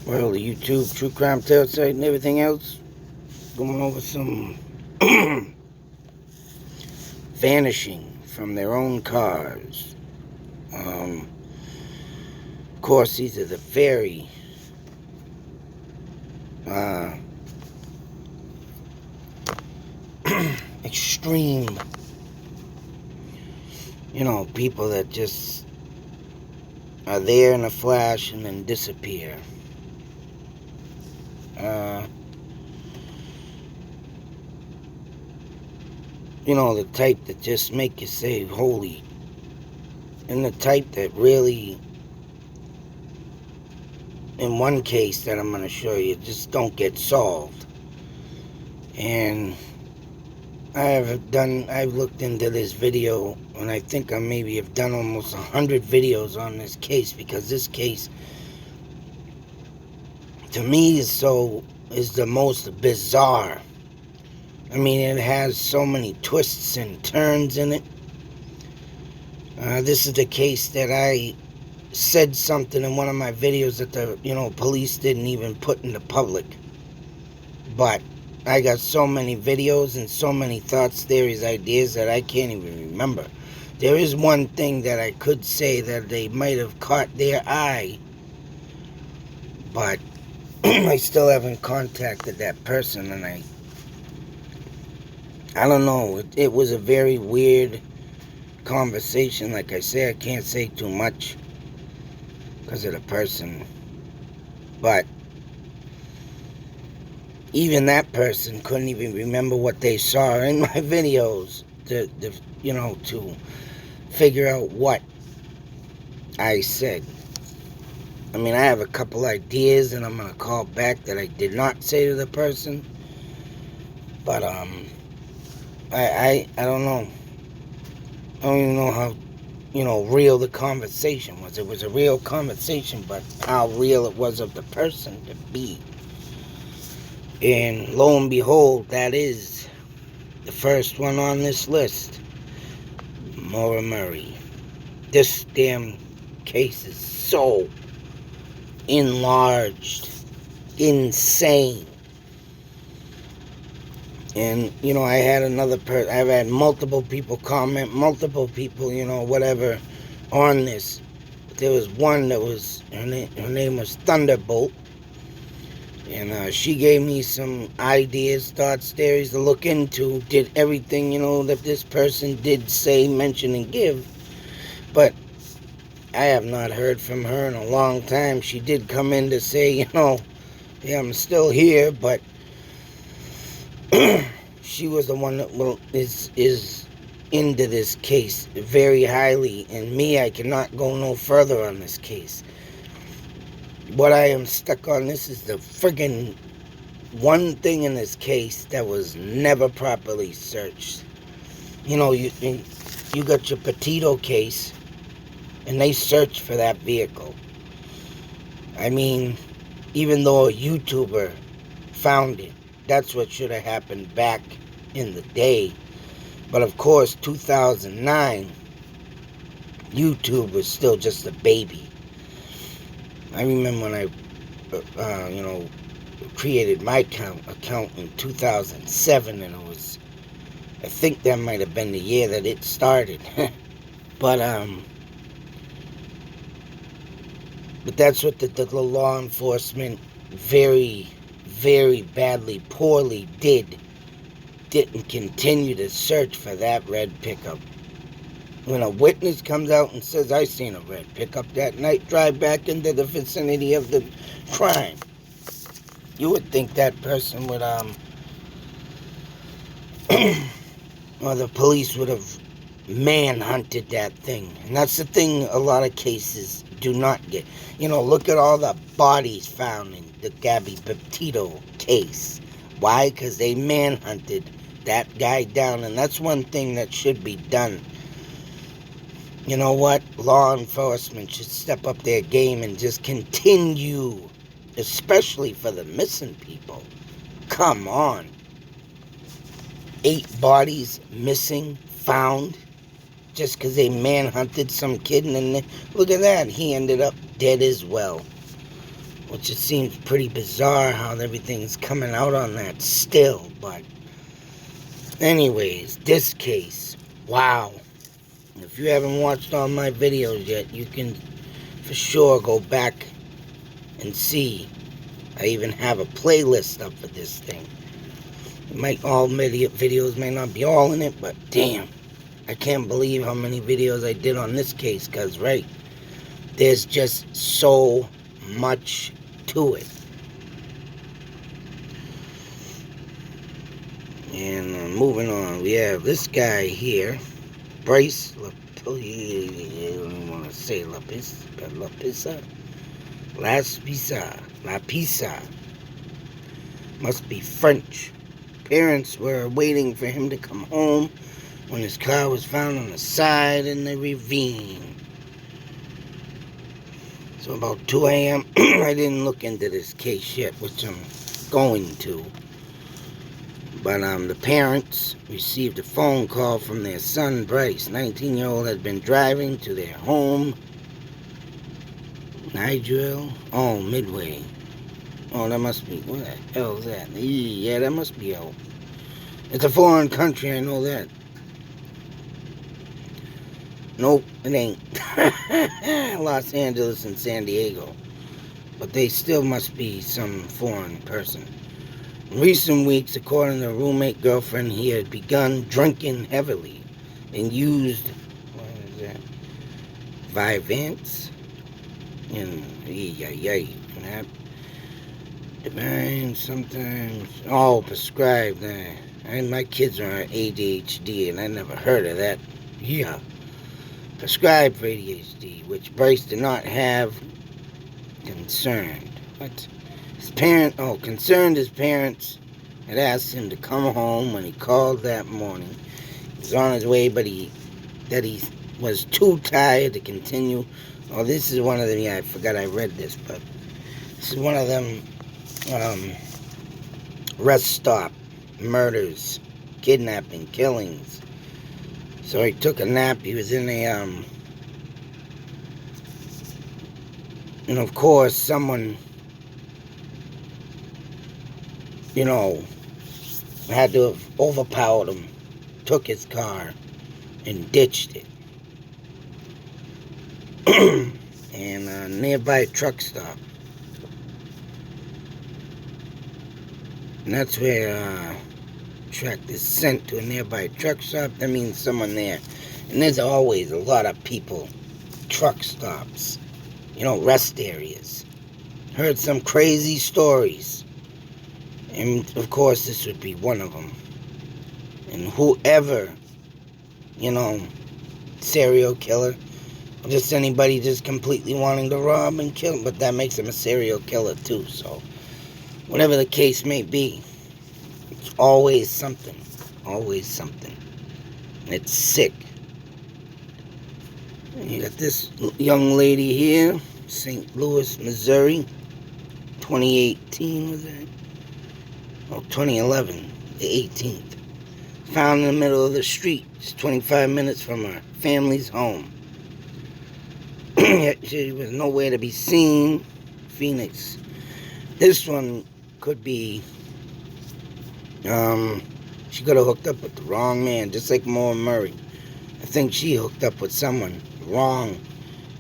Well, the YouTube True Crime Tale site and everything else, going over some vanishing from their own cars. Of course, these are the very extreme, people that just are there in a flash and then disappear. The type that just make you say, holy, and the type that really, in one case that I'm going to show you, just don't get solved. And I've looked into this video, and I think I maybe have done almost 100 videos on this case, because this case, to me, is the most bizarre. I mean, it has so many twists and turns in it. This is the case that I said something in one of my videos that the, police didn't even put into public. But I got so many videos and so many thoughts, theories, ideas that I can't even remember. There is one thing that I could say that they might have caught their eye, but I still haven't contacted that person, and I don't know. It was a very weird conversation. Like I say, I can't say too much because of the person. But even that person couldn't even remember what they saw in my videos to figure out what I said. I mean, I have a couple ideas and I'm going to call back that I did not say to the person. But, I don't know. I don't even know how, real the conversation was. It was a real conversation, but how real it was of the person to be. And lo and behold, that is the first one on this list. Maura Murray. This damn case is so enlarged, insane. And, I had I've had multiple people comment, multiple people, whatever, on this. But there was one that was, her name was Thunderbolt. And she gave me some ideas, thoughts, theories to look into. Did everything, that this person did say, mention, and give. But I have not heard from her in a long time. She did come in to say, yeah, I'm still here, but she was the one that is into this case very highly, and me, I cannot go no further on this case. What I am stuck on, this is the friggin' one thing in this case that was never properly searched. You got your Petito case, and they searched for that vehicle. I mean, even though a YouTuber found it, that's what should have happened back in the day. But of course, 2009, YouTube was still just a baby. I remember when I, created my account in 2007, and I think that might have been the year that it started. But that's what the law enforcement very, very badly, poorly didn't continue to search for that red pickup. When a witness comes out and says, I seen a red pickup that night drive back into the vicinity of the crime, you would think that person would, or the police would have manhunted that thing. And that's the thing a lot of cases do not get. Look at all the bodies found in the Gabby Petito case. Why? Because they manhunted that guy down. And that's one thing that should be done. You know what? Law enforcement should step up their game and just continue, especially for the missing people. Come on. 8 bodies missing, found, just because they manhunted some kid, and then look at that, he ended up dead as well. which it seems pretty bizarre how everything's coming out on that still. But anyways, this case, wow. If you haven't watched all my videos yet, you can for sure go back and see. I even have a playlist up for this thing. All videos may not be all in it, but damn, I can't believe how many videos I did on this case, because there's just so much to it. And moving on, we have this guy here, Bryce I don't even want to say La Pisa. Must be French. Parents were waiting for him to come home when his car was found on the side in the ravine. So about 2 a.m., I didn't look into this case yet, which I'm going to. But the parents received a phone call from their son, Bryce. 19-year-old had been driving to their home, Midway. Oh, that must be, what the hell is that? Yeah, that must be out. It's a foreign country, I know that. Nope, it ain't. Los Angeles and San Diego. But they still must be some foreign person. In recent weeks, according to a roommate girlfriend, he had begun drinking heavily and used, Vyvanse? And, divine sometimes, prescribed. My kids are on ADHD, and I never heard of that. Yeah. Prescribed for ADHD, which Bryce did not have. Concerned. What? Concerned his parents had asked him to come home when he called that morning. He was on his way, but he was too tired to continue. Oh, this is one of them. Yeah, I forgot I read this, but this is one of them rest stop murders, kidnapping, killings. So he took a nap. He was in a and of course someone, had to have overpowered him, took his car, and ditched it. And a nearby truck stop. And that's where truck is sent to a nearby truck stop. That means someone there. And there's always a lot of people, truck stops, rest areas. Heard some crazy stories. And, of course, this would be one of them. And whoever, serial killer, or just anybody just completely wanting to rob and kill, but that makes him a serial killer, too. So, whatever the case may be, it's always something. Always something. And it's sick. And you got this young lady here, St. Louis, Missouri, 2018, was that? 2011, the 18th. Found in the middle of the street, just 25 minutes from her family's home. She was nowhere to be seen. Phoenix. This one could be, she could have hooked up with the wrong man, just like Maura Murray. I think she hooked up with someone wrong.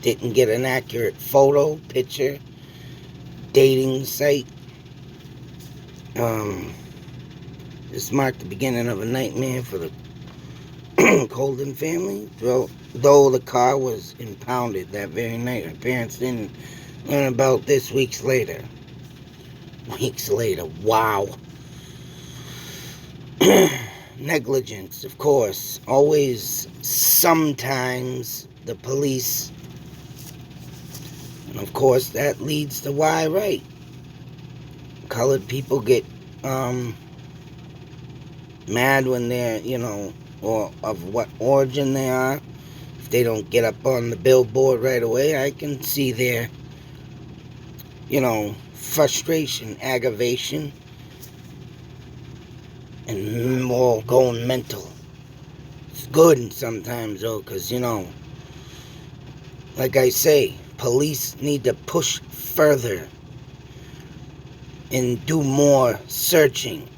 Didn't get an accurate photo, picture, dating site. This marked the beginning of a nightmare for the Colden family. Though the car was impounded that very night, her parents didn't learn about this weeks later. Weeks later, wow. Negligence, of course. Always, sometimes, the police. And of course, that leads to why, right? Colored people get mad when they're, or of what origin they are. If they don't get up on the billboard right away, I can see their, frustration, aggravation, and more going mental. It's good sometimes, though, because, like I say, police need to push further and do more searching.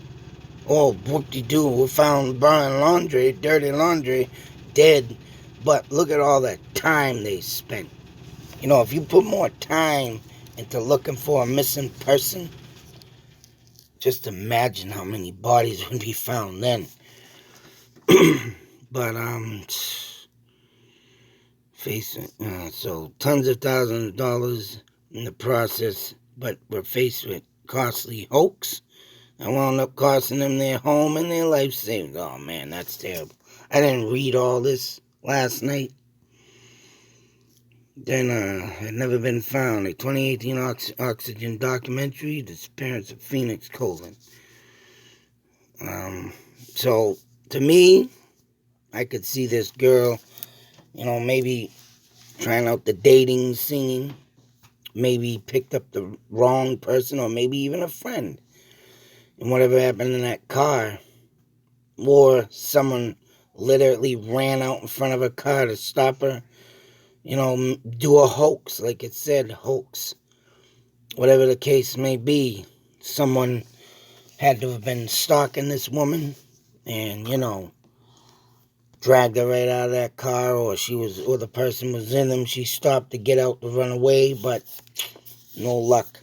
Oh, whoop-de-doo, we found Brian Laundrie, Dirty Laundrie, dead. But look at all that time they spent. You know, if you put more time into looking for a missing person, just imagine how many bodies would be found then. But, so tons of thousands of dollars in the process, but we're faced with costly hoax. I wound up costing them their home and their life savings. Oh man, that's terrible. I didn't read all this last night. Then, had never been found. A 2018 Oxygen documentary, Disappearance of Phoenix Colon. So, to me, I could see this girl, maybe trying out the dating scene, maybe picked up the wrong person, or maybe even a friend. And whatever happened in that car, or someone literally ran out in front of her car to stop her, do a hoax, like it said, hoax. Whatever the case may be, someone had to have been stalking this woman and, dragged her right out of that car, or the person was in them. She stopped to get out to run away, but no luck.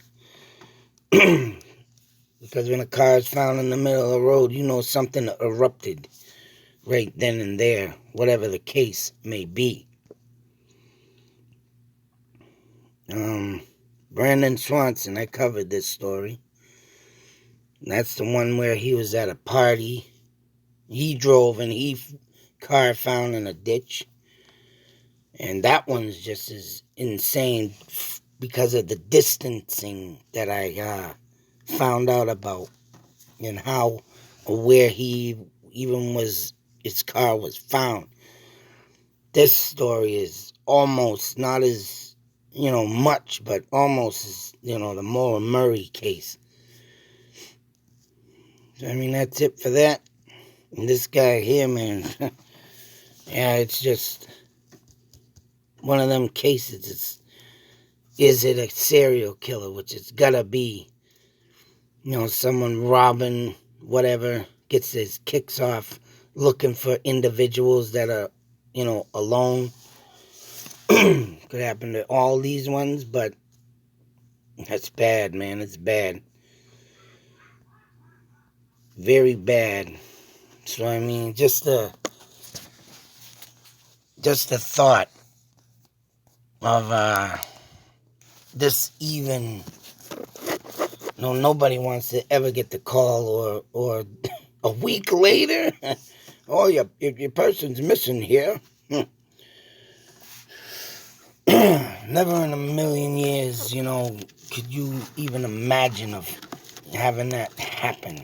Because when a car is found in the middle of the road, something erupted right then and there, whatever the case may be. Brandon Swanson, I covered this story. That's the one where he was at a party. He drove and car found in a ditch. And that one's just as insane because of the distancing that I found out about, and how where his car was found. This story is almost not as, much, but almost as, the Maura Murray case. So, that's it for that. And this guy here, man, yeah, it's just one of them cases. Is it a serial killer, which it's gotta be. Someone robbing, whatever, gets his kicks off, looking for individuals that are, alone. Could happen to all these ones, but that's bad, man. It's bad. Very bad. So, just the thought of this even... nobody wants to ever get the call or a week later, oh, your person's missing here. Never in a million years, could you even imagine of having that happen.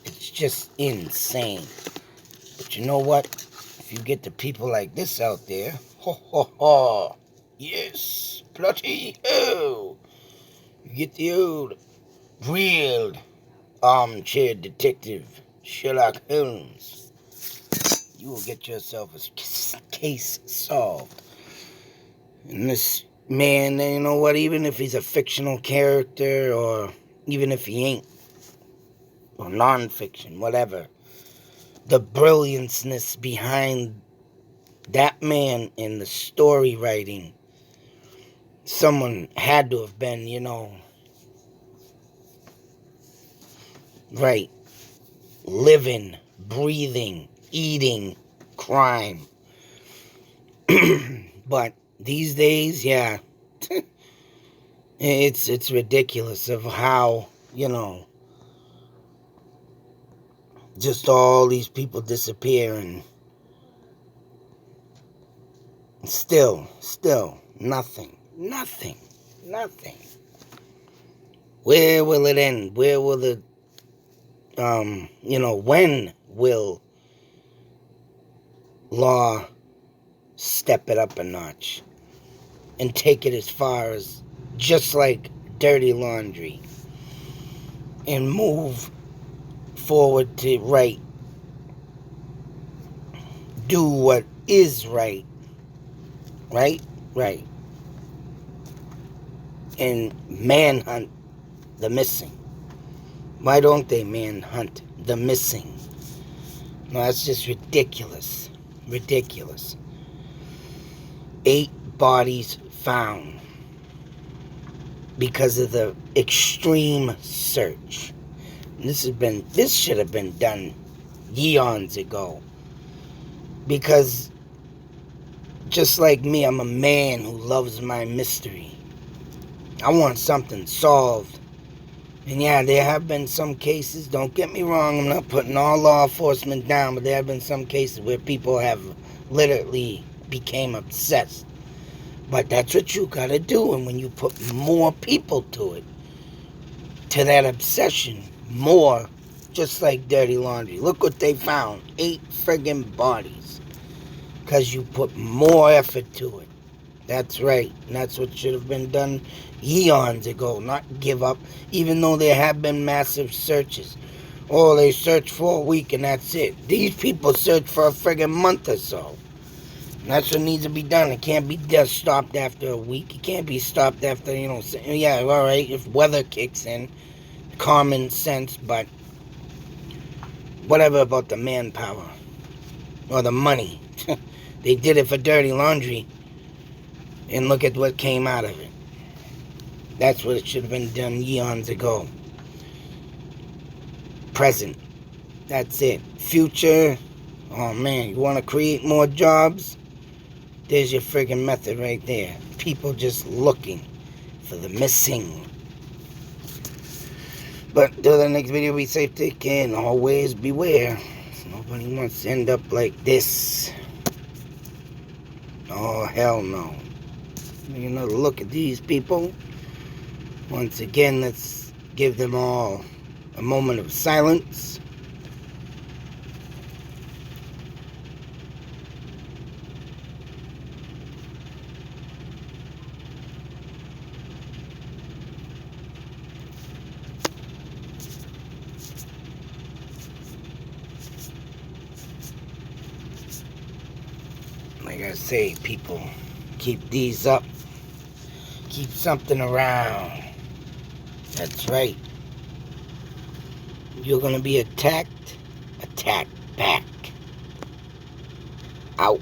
It's just insane. But you know what? If you get the people like this out there, yes, bloody hell, you get the old real armchair detective Sherlock Holmes, you will get yourself a case solved. And this man, you know what, even if he's a fictional character, or even if he ain't, or non-fiction, whatever, the brillianceness behind that man in the story writing, someone had to have been, right, living, breathing, eating crime. But these days, yeah, it's ridiculous of how, just all these people disappear, and still nothing. Where will it end? Where will the when will law step it up a notch and take it as far as just like Dirty Laundrie, and move forward to do what is right, and manhunt the missing. Why don't they manhunt the missing? No, that's just ridiculous. Ridiculous. 8 bodies found because of the extreme search. This should have been done eons ago. Because just like me, I'm a man who loves my mystery. I want something solved. And yeah, there have been some cases, don't get me wrong, I'm not putting all law enforcement down, but there have been some cases where people have literally became obsessed. But that's what you gotta do, and when you put more people to it, to that obsession, more, just like Dirty Laundry. Look what they found, 8 friggin' bodies. Because you put more effort to it. That's right. And that's what should have been done eons ago. Not give up. Even though there have been massive searches. Oh, they search for a week and that's it. These people search for a friggin' month or so. And that's what needs to be done. It can't be just stopped after a week. It can't be stopped after, yeah, alright, if weather kicks in. Common sense, but whatever about the manpower. Or the money. They did it for Dirty Laundry. And look at what came out of it. That's what it should have been done eons ago. Present. That's it. Future. Oh man, you want to create more jobs? There's your friggin' method right there. People just looking for the missing. But till the next video, be safe, take care, and always beware. Nobody wants to end up like this. Oh, hell no. Another look at these people. Once again, let's give them all a moment of silence. Like I say, people, keep these up. Keep something around. That's right. You're gonna be attacked. Attack back. Out.